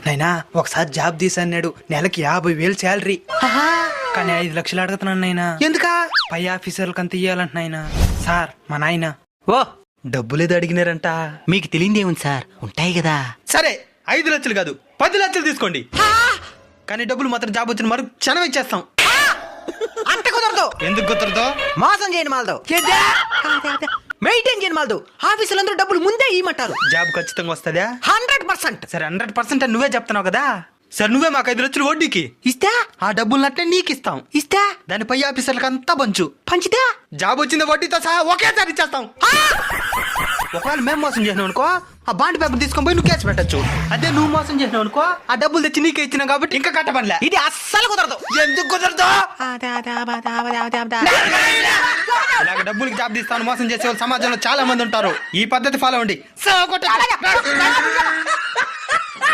నైనా ఒకసారి జాబ్ తీసన్నాడు, నెలకి 50,000 శాలరీ. కానీ 5 లక్షలు అడుగుతున్నాను నాయనా. ఎందుకా? పై ఆఫీసర్లకు అంత ఇయ్యాలంట నాయనా. సార్ మా నాయన ఓ డబ్బులేదో అడిగినారంట. మీకు తెలియదేముంది సార్, ఉంటాయి కదా. సరే 5 లక్షలు కాదు 10 లక్షలు తీసుకోండి. కానీ డబ్బులు మాత్రం జాబ్ వచ్చిన మరు క్షణం ఇచ్చేస్తాం. అంత కుదరదు. ఎందుకు కుదరదు? మోసం చేయని మాలదు, మెయింటైన్ చేయని మాలదు. ఆఫీసులందరూ డబ్బులు ముందే ఇవ్వమంటారు. జాబ్ ఖచ్చితంగా వస్తుందా? 100%. సరే 100% అని నువ్వే చెప్తున్నావు కదా. సరే నువ్వే మాకు 5 లక్షలు వడ్డీకి ఇస్తా. ఆ డబ్బులు అట్టే నీకు ఇస్తాం. ఇస్తా. దాని పై ఆఫీసర్లకు అంతా పంచు. పంచితే జాబ్ వచ్చింది వడ్డీతో సహా ఒకేసారి ఇచ్చేస్తాం. ఒకవేళ మేము మోసం చేసినావు అనుకో, ఆ బాండ్ పేపర్ తీసుకొని పోయి నువ్వు కేసు పెట్టచ్చు. అదే నువ్వు మోసం చేసినావు అనుకో, ఆ డబ్బులు తెచ్చి నీకే ఇచ్చినావు కాబట్టి ఇంకా కట్టబడలే. ఇది అస్సలు కుదరదు. ఎందుకు కుదరదు? ఇలాగ డబ్బులకి జాబ్ తీస్తాను మోసం చేసే వాళ్ళు సమాజంలో చాలా మంది ఉంటారు. ఈ పద్ధతి ఫాలో అవ్వండి.